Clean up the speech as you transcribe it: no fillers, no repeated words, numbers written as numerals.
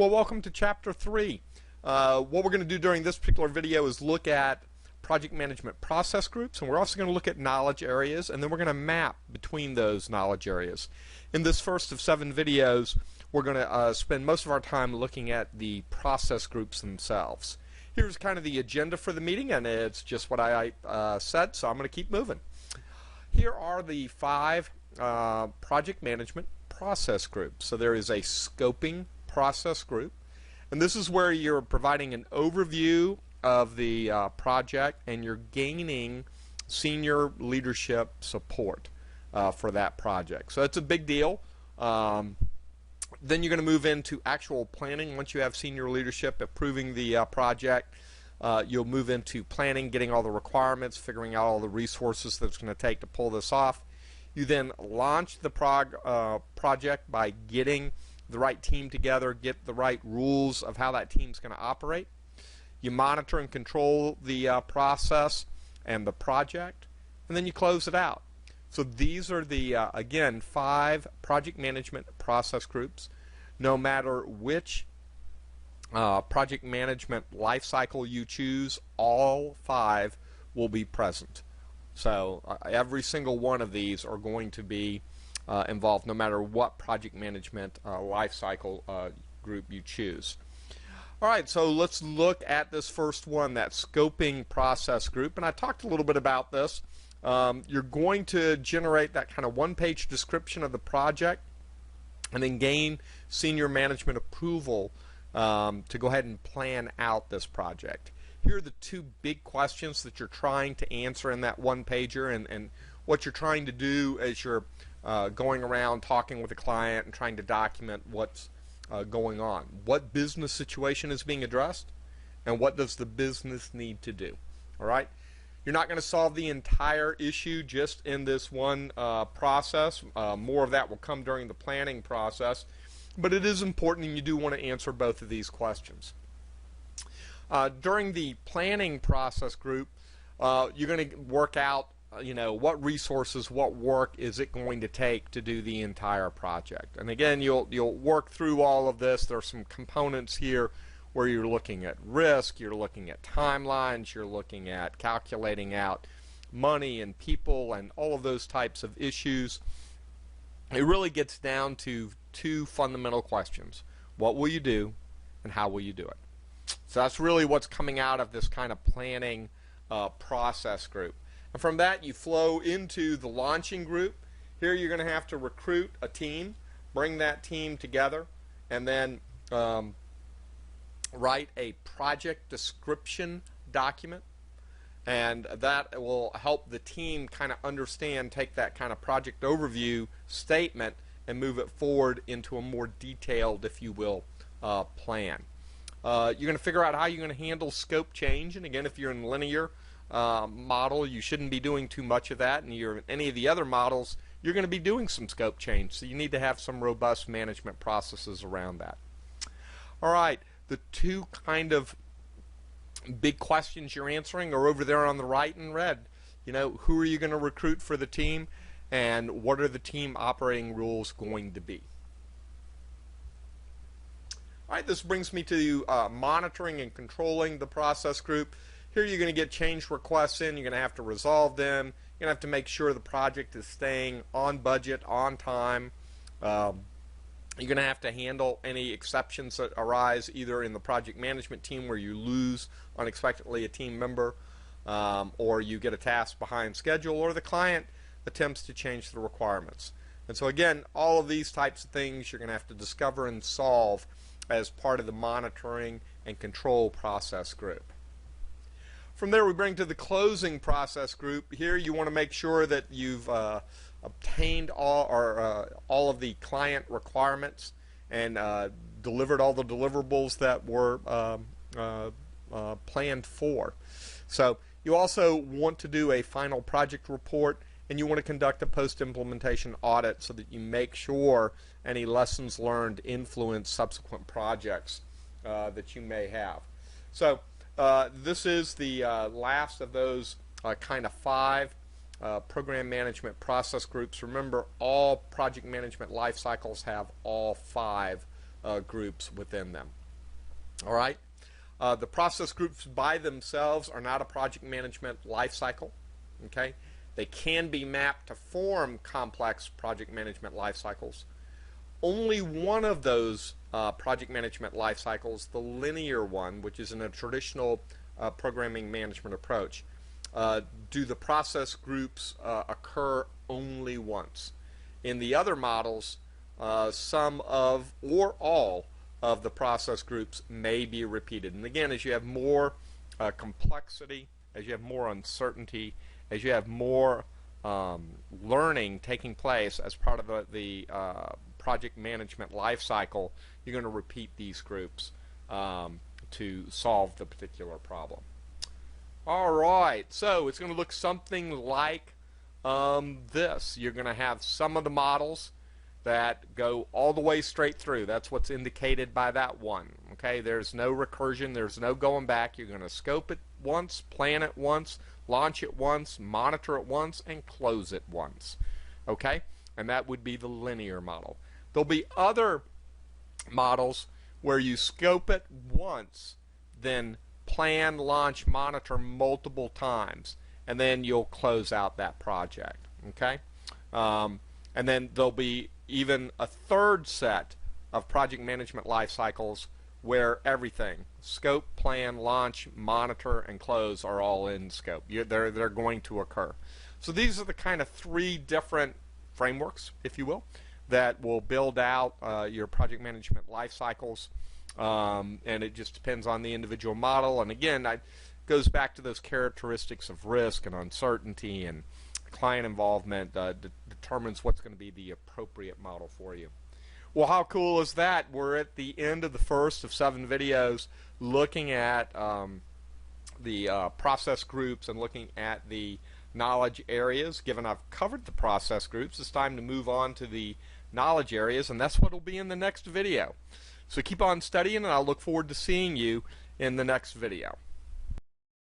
Well, welcome to Chapter 3. What we're going to do during this particular video is look at project management process groups, and we're also going to look at knowledge areas, and then we're going to map between those knowledge areas. In this first of 7 videos, we're going to spend most of our time looking at the process groups themselves. Here's kind of the agenda for the meeting, and it's just what I said, so I'm going to keep moving. Here are the 5 project management process groups. So there is a scoping process group, and this is where you're providing an overview of the project and you're gaining senior leadership support for that project. So it's a big deal. Then you're going to move into actual planning. Once you have senior leadership approving the project, you'll move into planning, getting all the requirements, figuring out all the resources that it's going to take to pull this off. You then launch the project by getting the right team together, get the right rules of how that team's going to operate. You monitor and control the process and the project, and then you close it out. So these are the, again, 5 project management process groups. No matter which project management life cycle you choose, all 5 will be present. So every single one of these are going to be involved no matter what project management life cycle group you choose. Alright, so let's look at this first one, that scoping process group. And I talked a little bit about this. You're going to generate that kind of one-page description of the project and then gain senior management approval to go ahead and plan out this project. Here are the 2 big questions that you're trying to answer in that one-pager, and what you're trying to do as you're going around talking with a client and trying to document what's going on. What business situation is being addressed, and what does the business need to do? All right? You're not going to solve the entire issue just in this one process. More of that will come during the planning process, but it is important, and you do want to answer both of these questions. During the planning process group, you're going to work out what resources, what work is it going to take to do the entire project. And again, you'll work through all of this. There are some components here where you're looking at risk, you're looking at timelines, you're looking at calculating out money and people and all of those types of issues. It really gets down to 2 fundamental questions. What will you do, and how will you do it? So that's really what's coming out of this kind of planning process group. And from that, you flow into the launching group. Here you're going to have to recruit a team, bring that team together, and then write a project description document. And that will help the team kind of understand, take that kind of project overview statement and move it forward into a more detailed, if you will, plan. You're going to figure out how you're going to handle scope change. And again, if you're in linear model, you shouldn't be doing too much of that, and you're in any of the other models, you're going to be doing some scope change, so you need to have some robust management processes around that. Alright, the 2 kind of big questions you're answering are over there on the right in red. Who are you going to recruit for the team, and what are the team operating rules going to be? Alright, this brings me to monitoring and controlling the process group. Here you're going to get change requests in, you're going to have to resolve them, you're going to have to make sure the project is staying on budget, on time. You're going to have to handle any exceptions that arise either in the project management team where you lose unexpectedly a team member, or you get a task behind schedule, or the client attempts to change the requirements. And so again, all of these types of things you're going to have to discover and solve as part of the monitoring and control process group. From there, we bring to the closing process group. Here you want to make sure that you've obtained all of the client requirements and delivered all the deliverables that were planned for. So you also want to do a final project report, and you want to conduct a post-implementation audit so that you make sure any lessons learned influence subsequent projects that you may have. So this is the last of those kind of 5 program management process groups. Remember, all project management life cycles have all 5 groups within them. All right. The process groups by themselves are not a project management life cycle. Okay. They can be mapped to form complex project management life cycles. Only one of those project management life cycles, the linear one, which is in a traditional programming management approach, do the process groups occur only once. In the other models, some of or all of the process groups may be repeated. And again, as you have more complexity, as you have more uncertainty, as you have more learning taking place as part of the project management life cycle, you're going to repeat these groups to solve the particular problem. All right, so it's going to look something like this. You're going to have some of the models that go all the way straight through. That's what's indicated by that one. Okay, there's no recursion, there's no going back. You're going to scope it once, plan it once, launch it once, monitor it once, and close it once. Okay, and that would be the linear model. There'll be other models where you scope it once, then plan, launch, monitor multiple times, and then you'll close out that project. Okay, and then there'll be even a third set of project management life cycles where everything, scope, plan, launch, monitor, and close, are all in scope. They're going to occur. So these are the kind of three different frameworks, if you will, that will build out your project management life cycles. And it just depends on the individual model. And again, it goes back to those characteristics of risk and uncertainty and client involvement determines what's going to be the appropriate model for you. Well, how cool is that? We're at the end of the first of 7 videos looking at the process groups and looking at the knowledge areas. Given I've covered the process groups, it's time to move on to the knowledge areas, and that's what will be in the next video. So keep on studying, and I'll look forward to seeing you in the next video.